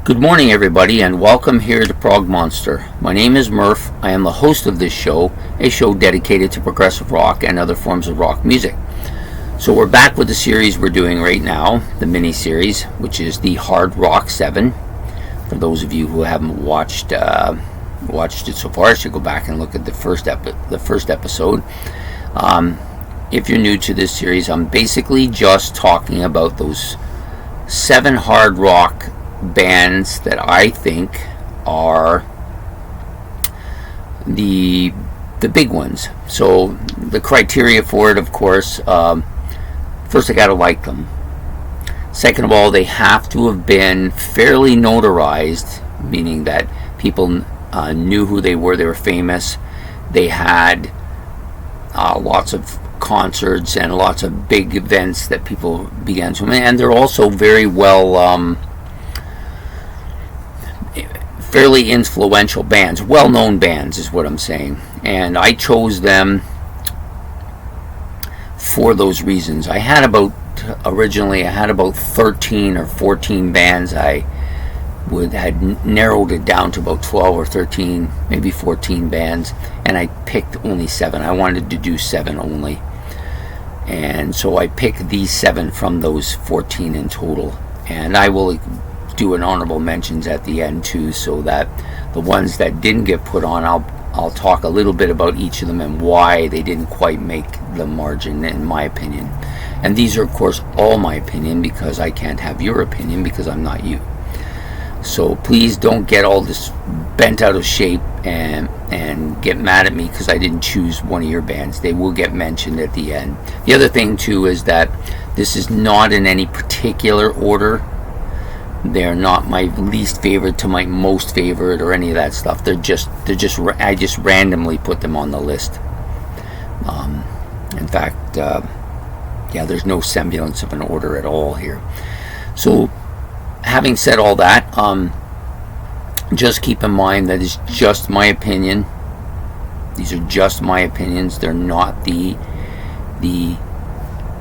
Good morning, everybody, and welcome here to Prog Monster. My name is Murph. I am the host of this show, a show dedicated to progressive rock and other forms of rock music. So we're back with the series we're doing right now, the mini-series, which is the Hard Rock 7. For those of you who haven't watched it so far, you should go back and look at the first episode. If you're new to this series, I'm basically just talking about those 7 hard rock bands that I think are the big ones. So the criteria for it, of course, first I gotta like them. Second of all, they have to have been fairly notarized, meaning that people knew who they were famous. They had lots of concerts and lots of big events that people began to, and they're also very well fairly influential bands, well-known bands is what I'm saying, and I chose them for those reasons. Originally I had about 13 or 14 bands. I had narrowed it down to about 12 or 13, maybe 14 bands, and I picked only 7. I wanted to do 7 only, and so I picked these 7 from those 14 in total, and I will do an honorable mentions at the end too, so that the ones that didn't get put on, I'll talk a little bit about each of them and why they didn't quite make the margin, in my opinion. And these are, of course, all my opinion, because I can't have your opinion because I'm not you. So please don't get all this bent out of shape and get mad at me because I didn't choose one of your bands. They will get mentioned at the end. The other thing too is that this is not in any particular order. They're not my least favorite to my most favorite or any of that stuff. I just randomly put them on the list. In fact, there's no semblance of an order at all here. So, having said all that, just keep in mind that it's just my opinion. These are just my opinions. They're not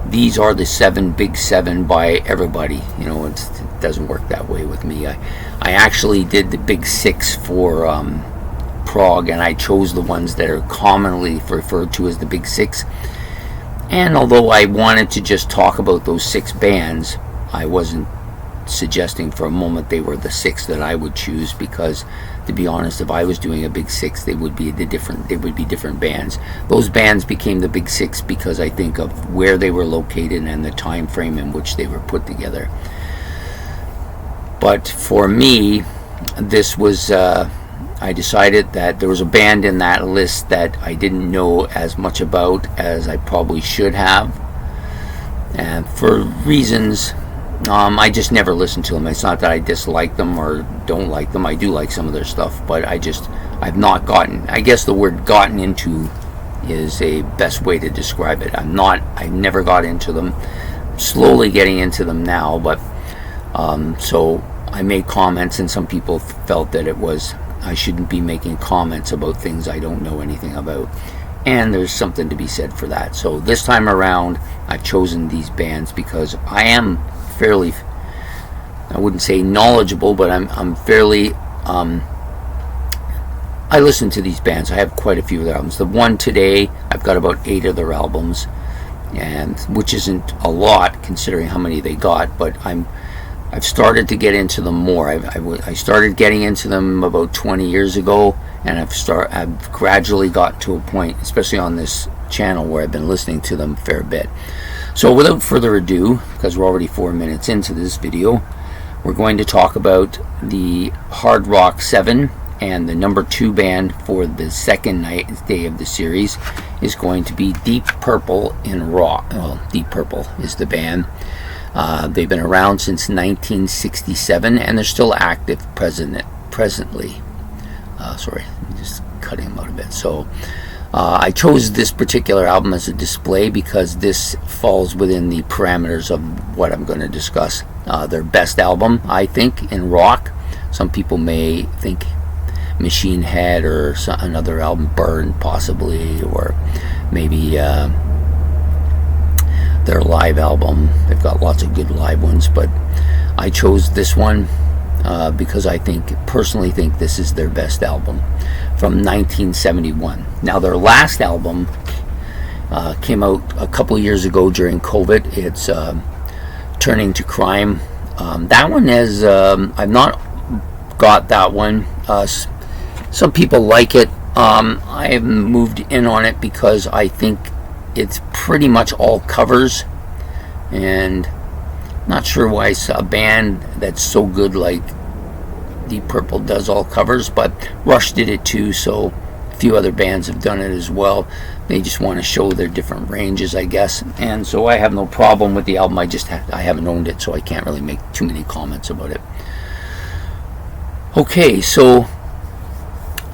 these are the 7 big 7 by everybody. You know, it doesn't work that way with me. I actually did the big 6 for prog, and I chose the ones that are commonly referred to as the big 6. And although I wanted to just talk about those 6 bands, I wasn't suggesting for a moment they were the 6 that I would choose, because to be honest, if I was doing a big 6, they would be different bands. Those bands became the big 6 because I think of where they were located and the time frame in which they were put together. But for me, this was I decided that there was a band in that list that I didn't know as much about as I probably should have, and for reasons I just never listened to them. It's not that I dislike them or don't like them. I do like some of their stuff, but I've not gotten, I guess the word gotten into is a best way to describe it. I never got into them. Slowly getting into them now, but so I made comments, and some people felt that I shouldn't be making comments about things I don't know anything about, and there's something to be said for that. So this time around, I've chosen these bands because I am fairly, I wouldn't say knowledgeable, but I'm fairly I listen to these bands. I have quite a few of their albums. The one today, I've got about 8 of their albums, and which isn't a lot considering how many they got, but I've started to get into them more. I started getting into them about 20 years ago, and I've gradually got to a point, especially on this channel, where I've been listening to them a fair bit. So without further ado, because we're already 4 minutes into this video, we're going to talk about the Hard Rock 7, and the number 2 band for the second day of the series is going to be Deep Purple in rock. Well, Deep Purple is the band. They've been around since 1967, and they're still active presently. Sorry, I'm just cutting them out a bit. So I chose this particular album as a display because this falls within the parameters of what I'm going to discuss. Their best album, I think, in rock. Some people may think Machine Head or another album, Burn, possibly, or maybe their live album. They've got lots of good live ones, but I chose this one. because I personally think this is their best album from 1971. Now their last album came out a couple years ago during COVID. It's Turning to Crime. That one has, I've not got that one. Some people like it. I haven't moved in on it because I think it's pretty much all covers, and not sure why a band that's so good like Deep Purple does all covers, but Rush did it too, so a few other bands have done it as well. They just want to show their different ranges, I guess, and so I have no problem with the album. I haven't owned it, so I can't really make too many comments about it. Okay, so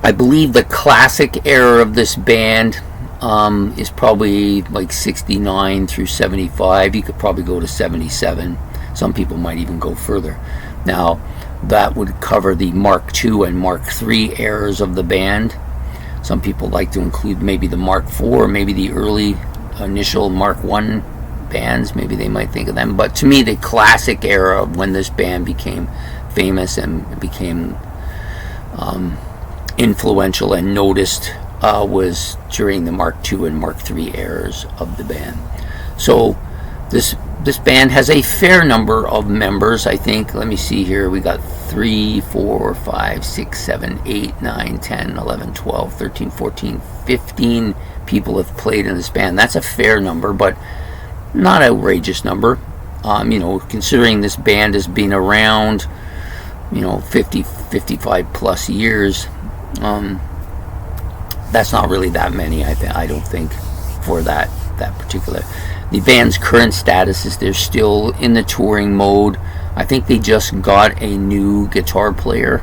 I believe the classic era of this band is probably like 69 through 75. You could probably go to 77. Some people might even go further. Now, that would cover the Mark II and Mark III eras of the band. Some people like to include maybe the Mark IV, or maybe the early initial Mark I bands. Maybe they might think of them. But to me, the classic era of when this band became famous and became influential and noticed was during the Mark II and Mark III eras of the band. So this band has a fair number of members, I think. Let me see here. We got 3, 4, 5, 6, 7, 8, 9, 10, 11, 12, 13, 14, 15 people have played in this band. That's a fair number, but not outrageous number. Considering this band has been around, 55 plus years, that's not really that many, I don't think, for that particular. The band's current status is they're still in the touring mode. I think they just got a new guitar player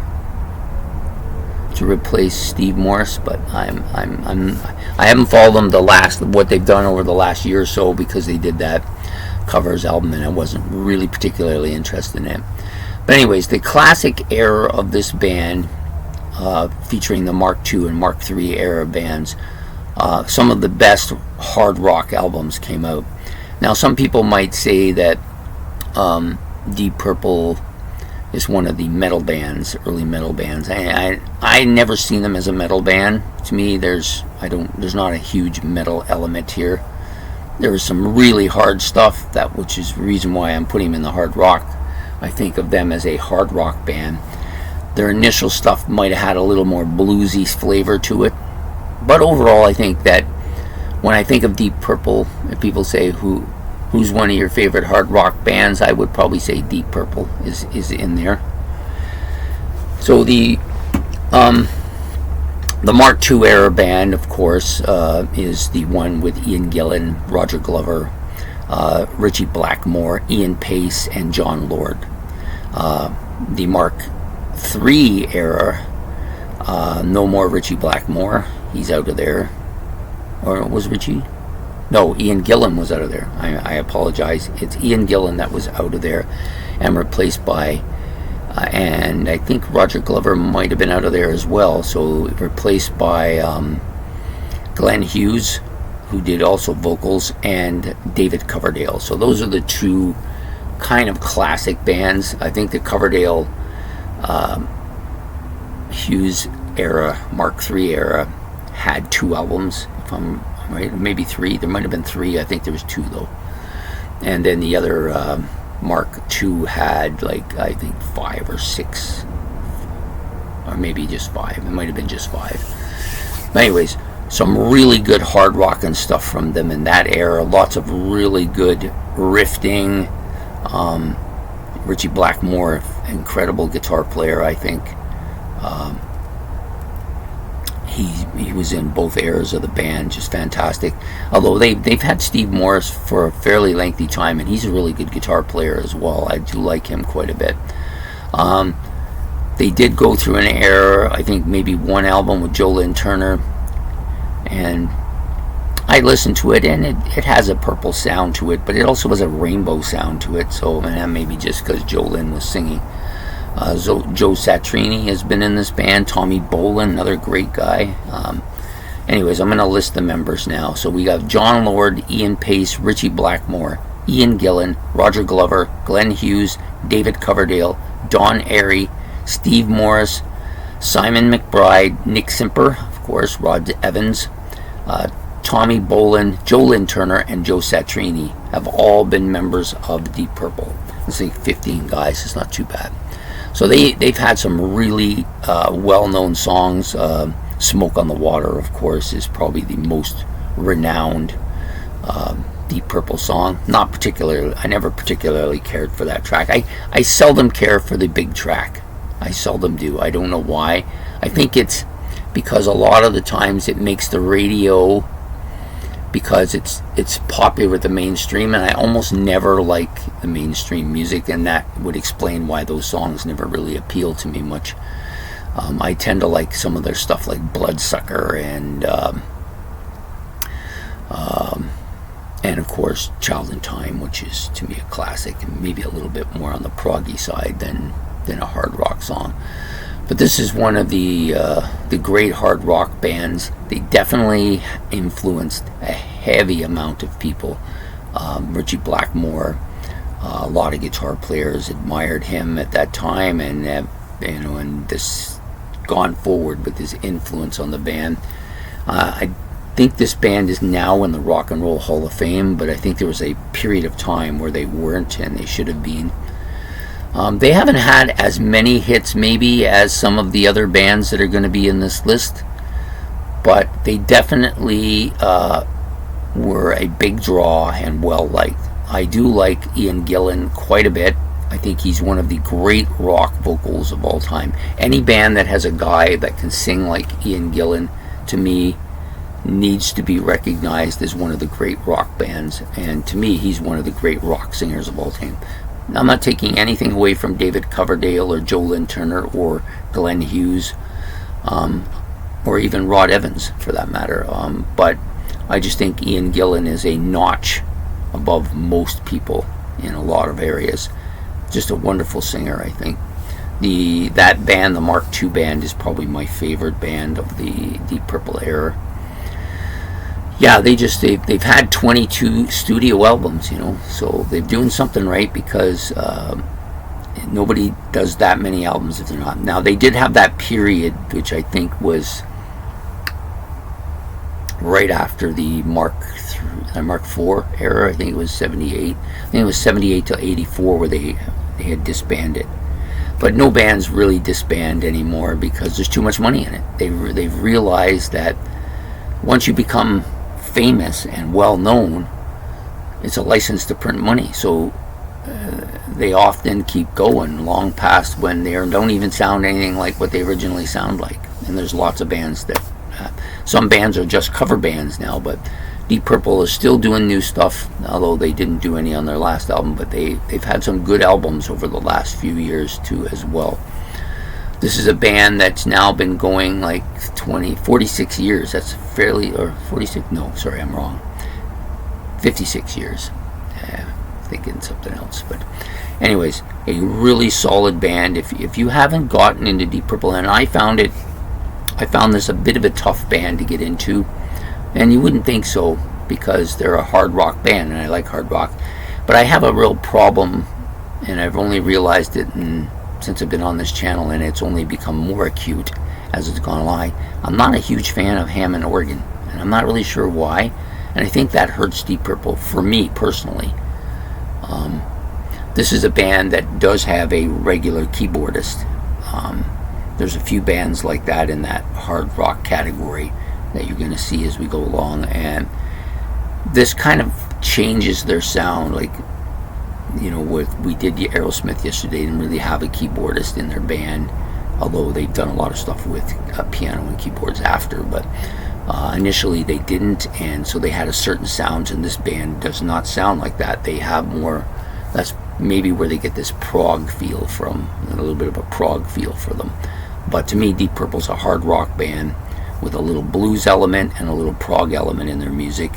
to replace Steve Morse, but I haven't followed them what they've done over the last year or so, because they did that covers album and I wasn't really particularly interested in it. But anyways, the classic era of this band, featuring the Mark II and Mark III era bands, some of the best hard rock albums came out. Now, some people might say that Deep Purple is one of the metal bands, early metal bands. I never seen them as a metal band. To me, there's not a huge metal element here. There was some really hard stuff, which is the reason why I'm putting them in the hard rock. I think of them as a hard rock band. Their initial stuff might have had a little more bluesy flavor to it, but overall, I think that when I think of Deep Purple, if people say who's one of your favorite hard rock bands, I would probably say Deep Purple is in there. So the Mark II era band, of course, is the one with Ian Gillan, Roger Glover, Ritchie Blackmore, Ian Pace, and John Lord. The Mark III era, no more Ritchie Blackmore. He's out of there. Or was Ritchie? No, Ian Gillan was out of there. I apologize. It's Ian Gillan that was out of there and replaced by, and I think Roger Glover might have been out of there as well. So replaced by Glenn Hughes, who did also vocals, and David Coverdale. So those are the two kind of classic bands. I think the Coverdale Hughes era, Mark III era, had 2 albums, if I'm right, maybe 3. There might have been 3. I think there was 2 though. And then the other Mark II had I think 5 or 6, or maybe just 5. It might have been just 5. But anyways, some really good hard rock and stuff from them in that era. Lots of really good riffing. Ritchie Blackmore, incredible guitar player, I think. He was in both eras of the band, just fantastic. Although they've had Steve Morse for a fairly lengthy time, and he's a really good guitar player as well. I do like him quite a bit. They did go through an era, I think maybe one album with Joe Lynn Turner, and I listened to it, and it has a purple sound to it, but it also has a rainbow sound to it. So, and that maybe just because Joe Lynn was singing. Joe Satriani has been in this band. Tommy Bolin, another great guy. Anyways, I'm going to list the members now. So we got John Lord, Ian Pace, Ritchie Blackmore, Ian Gillan, Roger Glover, Glenn Hughes, David Coverdale, Don Airey, Steve Morris, Simon McBride, Nick Simper, of course, Rod Evans, Tommy Bolin, Joe Lynn Turner, and Joe Satriani have all been members of Deep Purple. Let's say 15 guys. It's not too bad. So they've had some really well-known songs. Smoke on the Water, of course, is probably the most renowned Deep Purple song. Not particularly. I never particularly cared for that track. I seldom care for the big track. I seldom do. I don't know why. I think it's because a lot of the times it makes the radio, because it's popular with the mainstream, and I almost never like the mainstream music, and that would explain why those songs never really appeal to me much. I tend to like some of their stuff like Bloodsucker and of course Child in Time, which is to me a classic, and maybe a little bit more on the proggy side than a hard rock song. But this is one of the great hard rock bands. They definitely influenced a heavy amount of people. Richie Blackmore, a lot of guitar players admired him at that time, and and this gone forward with his influence on the band. I think this band is now in the Rock and Roll Hall of Fame, but I think there was a period of time where they weren't, and they should have been. They haven't had as many hits maybe as some of the other bands that are going to be in this list, but they definitely were a big draw and well liked. I do like Ian Gillan quite a bit. I think he's one of the great rock vocals of all time. Any band that has a guy that can sing like Ian Gillan, to me, needs to be recognized as one of the great rock bands, and to me he's one of the great rock singers of all time. I'm not taking anything away from David Coverdale or Joe Lynn Turner or Glenn Hughes, or even Rod Evans for that matter, but I just think Ian Gillan is a notch above most people in a lot of areas. Just a wonderful singer, I think. That band, the Mark II band, is probably my favorite band of the Deep Purple era. Yeah, they've had 22 studio albums, so they're doing something right, because nobody does that many albums if they're not. Now, they did have that period, which I think was right after the Mark IV era. I think it was 78. I think it was 78 to 84 where they had disbanded. But no bands really disband anymore because there's too much money in it. They've realized that once you become famous and well known, it's a license to print money. So they often keep going long past when they don't even sound anything like what they originally sound like. And there's lots of bands that some bands are just cover bands now, but Deep Purple is still doing new stuff, although they didn't do any on their last album, but they've had some good albums over the last few years too as well. This is a band that's now been going like 46 years. That's fairly, or 46, no, sorry, I'm wrong. 56 years. Thinking something else. But anyways, a really solid band. If you haven't gotten into Deep Purple, and I found this a bit of a tough band to get into, and you wouldn't think so because they're a hard rock band, and I like hard rock. But I have a real problem, and I've only realized it since I've been on this channel, and it's only become more acute as it's gone along. I'm not a huge fan of Hammond organ, and I'm not really sure why, and I think that hurts Deep Purple for me personally. This is a band that does have a regular keyboardist. There's a few bands like that in that hard rock category that you're going to see as we go along, and this kind of changes their sound. Like, we did the Aerosmith yesterday, didn't really have a keyboardist in their band, although they've done a lot of stuff with piano and keyboards after, but initially they didn't, and so they had a certain sound, and this band does not sound like that. They have more, that's maybe where they get this prog feel from, a little bit of a prog feel for them. But to me, Deep Purple's a hard rock band with a little blues element and a little prog element in their music.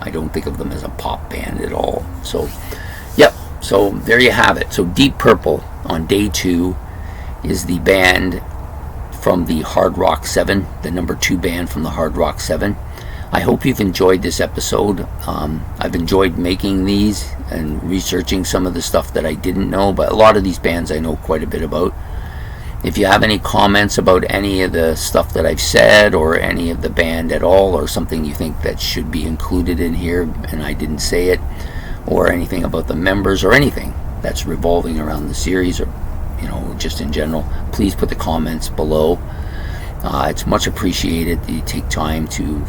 I don't think of them as a pop band at all. So, yep, so there you have it. So Deep Purple on day 2 is the band from the Hard Rock 7, the number 2 band from the Hard Rock 7. I hope you've enjoyed this episode. I've enjoyed making these and researching some of the stuff that I didn't know, but a lot of these bands I know quite a bit about. If you have any comments about any of the stuff that I've said or any of the band at all, or something you think that should be included in here and I didn't say it, or anything about the members or anything that's revolving around the series, or just in general, please put the comments below. It's much appreciated that you take time to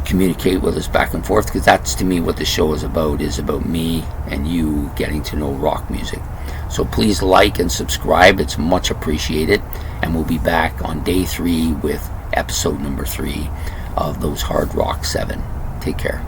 communicate with us back and forth, because that's, to me, what the show is about me and you getting to know rock music. So please like and subscribe. It's much appreciated, and we'll be back on day 3 with episode number 3 of those Hard Rock 7. Take care.